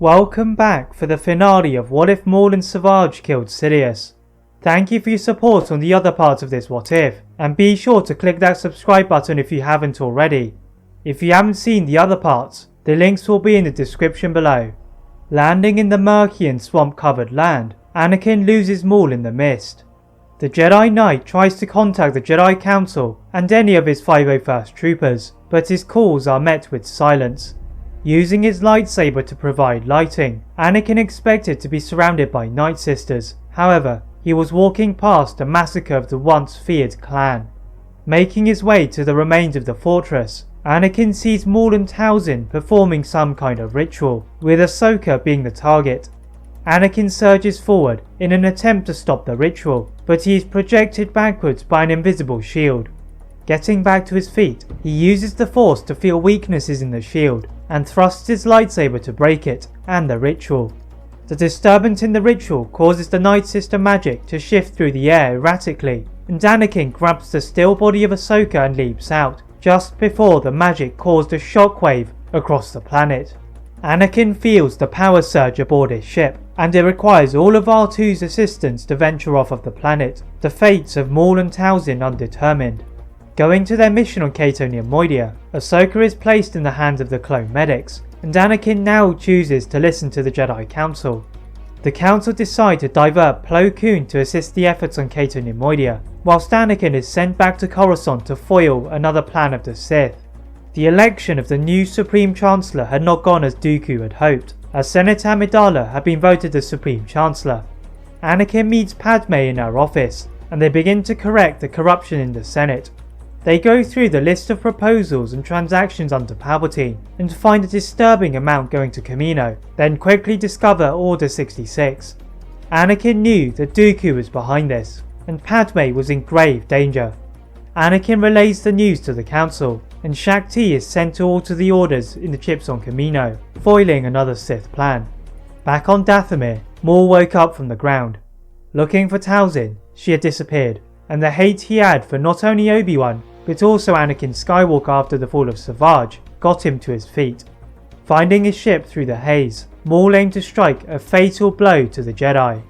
Welcome back for the finale of What If Maul and Savage Killed Sidious. Thank you for your support on the other parts of this What If, and be sure to click that subscribe button if you haven't already. If you haven't seen the other parts, the links will be in the description below. Landing in the murky and swamp-covered land, Anakin loses Maul in the mist. The Jedi Knight tries to contact the Jedi Council and any of his 501st troopers, but his calls are met with silence. Using his lightsaber to provide lighting, Anakin expected to be surrounded by Nightsisters. However, he was walking past a massacre of the once feared clan. Making his way to the remains of the fortress, Anakin sees Maul and Talzin performing some kind of ritual, with Ahsoka being the target. Anakin surges forward in an attempt to stop the ritual, but he is projected backwards by an invisible shield. Getting back to his feet, he uses the Force to feel weaknesses in the shield, and thrusts his lightsaber to break it and the ritual. The disturbance in the ritual causes the Nightsister magic to shift through the air erratically, and Anakin grabs the still body of Ahsoka and leaps out, just before the magic caused a shockwave across the planet. Anakin feels the power surge aboard his ship, and it requires all of R2's assistants to venture off of the planet, the fates of Maul and Talzin undetermined. Going to their mission on Cato Near Moidia, Ahsoka is placed in the hands of the clone medics, and Anakin now chooses to listen to the Jedi Council. The Council decide to divert Plo Koon to assist the efforts on Cato Near Moidia, whilst Anakin is sent back to Coruscant to foil another plan of the Sith. The election of the new Supreme Chancellor had not gone as Dooku had hoped, as Senator Amidala had been voted as Supreme Chancellor. Anakin meets Padme in her office, and they begin to correct the corruption in the Senate. They go through the list of proposals and transactions under Palpatine and find a disturbing amount going to Kamino, then quickly discover Order 66. Anakin knew that Dooku was behind this, and Padme was in grave danger. Anakin relays the news to the Council, and Shaak Ti is sent to alter the orders in the chips on Kamino, foiling another Sith plan. Back on Dathomir, Maul woke up from the ground. Looking for Talzin, she had disappeared, and the hate he had for not only Obi-Wan, but also Anakin Skywalker after the fall of Savage got him to his feet. Finding his ship through the haze, Maul aimed to strike a fatal blow to the Jedi.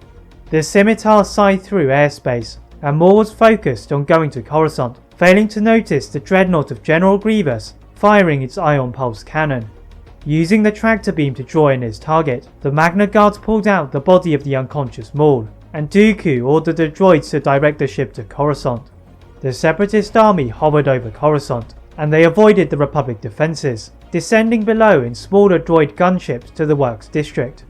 The scimitar sighed through airspace, and Maul was focused on going to Coruscant, failing to notice the dreadnought of General Grievous firing its ion pulse cannon. Using the tractor beam to draw in his target, the Magna Guards pulled out the body of the unconscious Maul, and Dooku ordered the droids to direct the ship to Coruscant. The Separatist army hovered over Coruscant, and they avoided the Republic defences, descending below in smaller droid gunships to the Works district.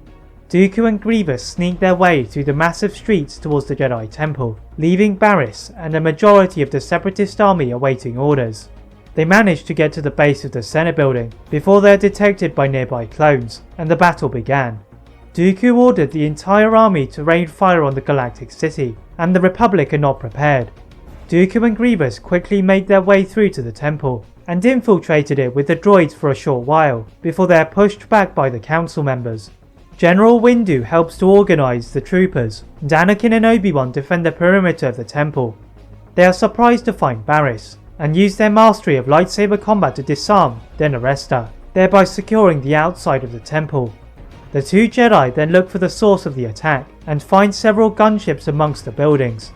Dooku and Grievous sneaked their way through the massive streets towards the Jedi Temple, leaving Barriss and a majority of the Separatist army awaiting orders. They managed to get to the base of the Senate building before they are detected by nearby clones, and the battle began. Dooku ordered the entire army to rain fire on the Galactic City, and the Republic are not prepared. Dooku and Grievous quickly made their way through to the temple, and infiltrated it with the droids for a short while, before they are pushed back by the council members. General Windu helps to organise the troopers, and Anakin and Obi-Wan defend the perimeter of the temple. They are surprised to find Barriss, and use their mastery of lightsaber combat to disarm, then arrest her, thereby securing the outside of the temple. The two Jedi then look for the source of the attack, and find several gunships amongst the buildings.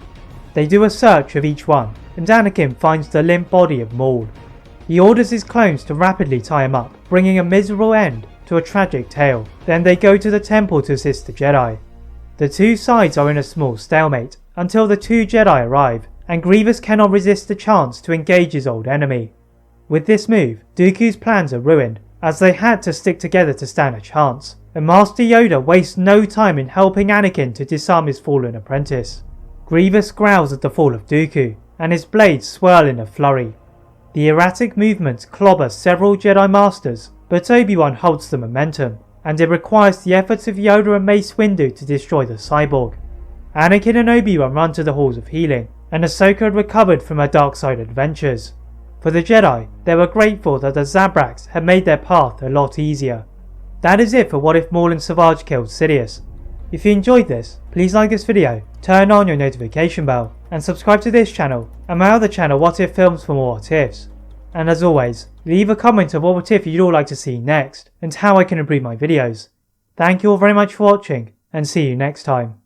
They do a search of each one, and Anakin finds the limp body of Maul. He orders his clones to rapidly tie him up, bringing a miserable end to a tragic tale. Then they go to the temple to assist the Jedi. The two sides are in a small stalemate until the two Jedi arrive, and Grievous cannot resist the chance to engage his old enemy. With this move, Dooku's plans are ruined, as they had to stick together to stand a chance, and Master Yoda wastes no time in helping Anakin to disarm his fallen apprentice. Grievous growls at the fall of Dooku, and his blades swirl in a flurry. The erratic movements clobber several Jedi Masters, but Obi-Wan holds the momentum, and it requires the efforts of Yoda and Mace Windu to destroy the cyborg. Anakin and Obi-Wan run to the Halls of Healing, and Ahsoka had recovered from her dark side adventures. For the Jedi, they were grateful that the Zabraks had made their path a lot easier. That is it for What If Maul and Savage Killed Sidious. If you enjoyed this, please like this video, turn on your notification bell, and subscribe to this channel and my other channel What If Films for more what ifs. And as always, leave a comment of what if you'd all like to see next, and how I can improve my videos. Thank you all very much for watching, and see you next time.